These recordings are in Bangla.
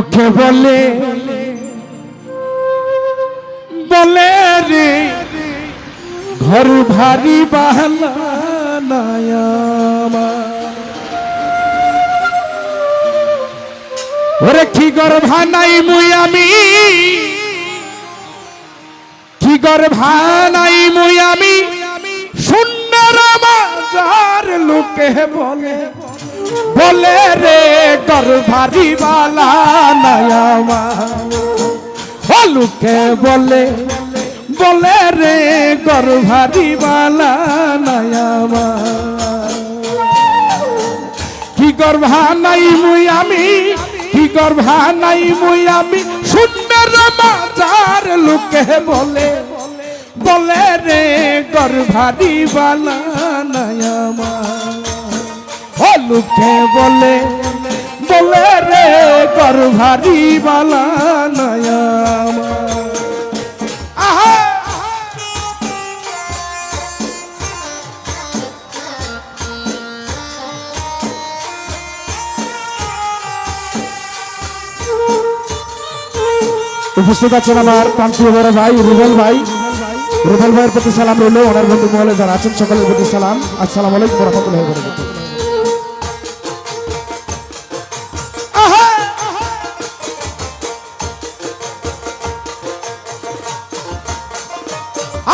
লোকে বলে বলে রে ঘর ভারী বাহানায়ামা ওরে কি গর্ভা নাই মুই আমি কি গর্ভা নাই মুই আমি সুন্দর মাজার লোকে বলে বলে রে গর্ভারি বালা নায়ামা ও লোকে বলে বলে রে গর্ভারি বালা নায়ামা কি গর্ভা নাই মুই আমি কি গর্ভা নাই মুই আমি সুন্দর মাজার লোকে বলে বলে রে গর্ভারি বালা নায়ামা ও লোকে বলে বলে রে গর্ভারি বালা নায়ামা আহা উপস্থিত আছেন আমার প্রান্তীয় বড় ভাই রুবেল ভাইয়ের প্রতি সালাম রইল। ওনার বন্ধু মহলে যারা আছেন সকলের প্রতি সালাম। আসসালামু আলাইকুম ওয়া রাহমাতুল্লাহি ওয়া বারাকাতুহু।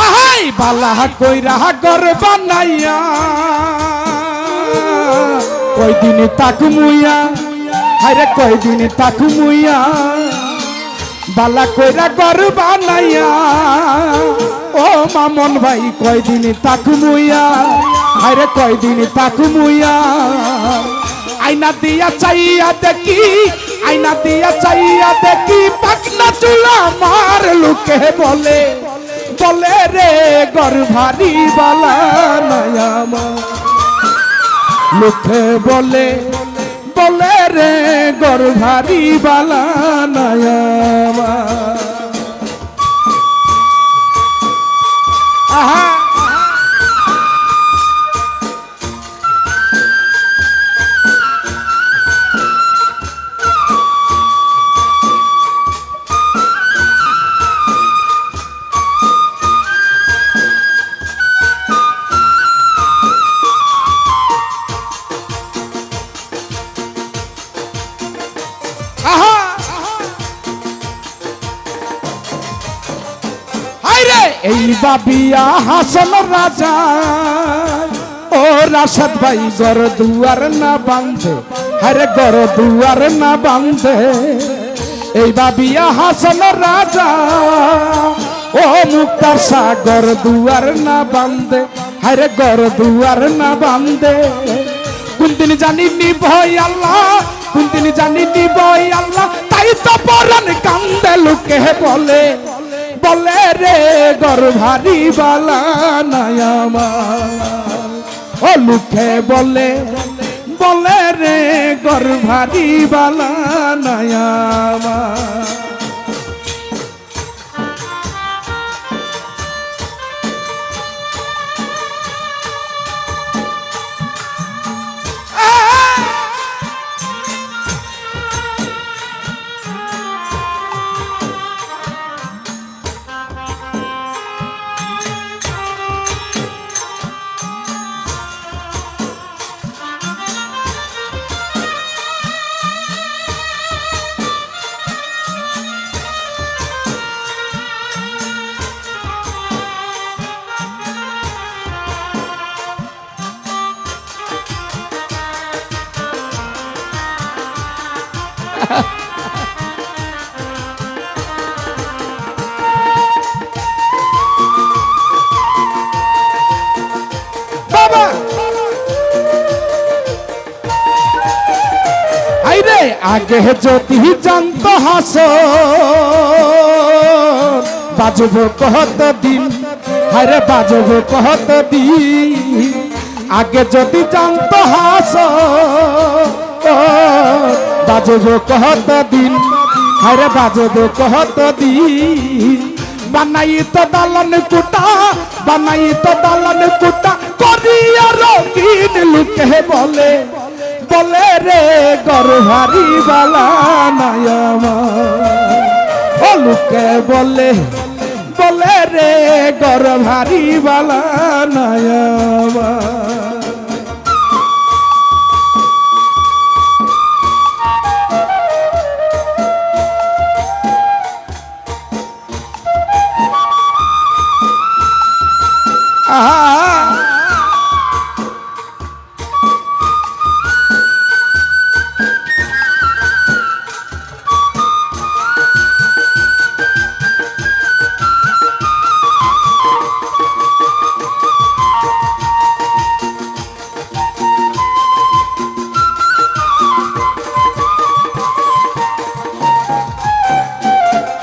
আহাই বালা কইরা ঘর বানাইয়া কয়দিন তাকু মুইয়া হায়রে কয়দিন তাকু মুইয়া বালা কইরা ঘর বানাইয়া ও মামন ভাই কয়দিন তাকু মুইয়া হায়রে কয়দিন তাকু মুইয়া আইনা দিয়া চাইয়া দেখি আইনা দিয়া চাইয়া দেখি পাকনা চুলা মার লোকে বলে বলে রে গর্ভারি বালা নায়ামা লোকে বলে বলে রে গর্ভারি বালা নায়ামা আহা এই বাবিয়া হাসন রাজা ও রাশাদ ভাই গর দুয়ার না বাঁধে হরে গর দুয়ার না বাঁধে এই বাবিয়া হাসন রাজা ও মুক্তার সাগর দুয়ার না বাঁধে হরে গর দুয়ার না বাঁধে কোনদিন জানি নিভয় আল্লাহ কোনদিন জানি নিভয় আল্লাহ তাই তো পরান কান্দে লোকে বলে বলে রে গর্ভারি বালা নায়ামা ও লোকে বলে বলে রে গর্ভারি বালা নায়ামা বাবা আইরে আগে যদি জানতো হাস বাজব কত দিন হায়রে বাজব কত দিন আগে যদি জানতো হাস বাজব কত দিন হায়রে বাজব কত দিন বানাই তো দালান কুটা বানাই তো দালান কুটা করিয়া রঙিন লোকে বলে বলে রে ঘর ভারী বালা নাই আমার ও লোকে বলে বলে রে ঘর ভারী বালা নাই আমার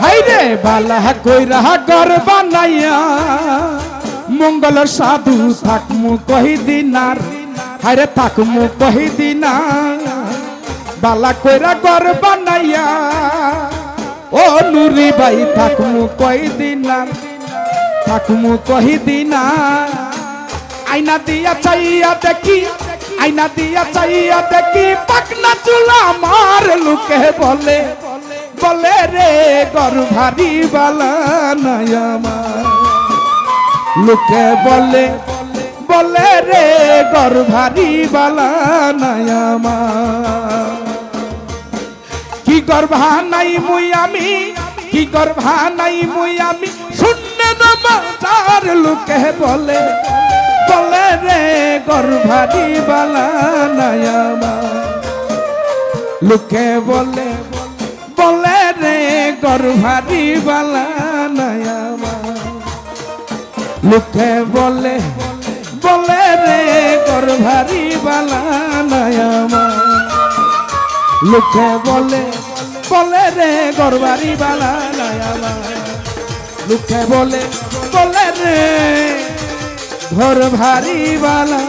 হাইরে বালা কইরা ঘর বানাইয়া মঙ্গল সাধু থাকমু কহি দিনার হাইরে থাকমু কহি দিনার বালা কইরা ঘর বানাইয়া ও নুরি ভাই থাকমু কহি দিনার থাকমু কহি দিনার আইনা দিয়া চাইয়া দেখি আইনা দিয়া চাইয়া দেখি পাকনা চুলা আমার লোকে বলে বলে রে ঘর ভারী বালা নাই আমার লোকে বলে বলে রে ঘর ভারী বালা নাই আমার কি গর্ভা নাই মুই আমি কি গর্ভা নাই মুই আমি শূন্য নমাজার লোকে বলে বলে রে ঘর ভারী বালা নাই আমার লোকে বলে বলে রে ঘর ভারী বালা নাই আমার লোকে বলে বলে রে ঘর ভারী বালা নাই আমার লোকে বলে বলে রে ঘর ভারী বালা নাই আমার লোকে বলে বলে রে ঘর ভারী বালা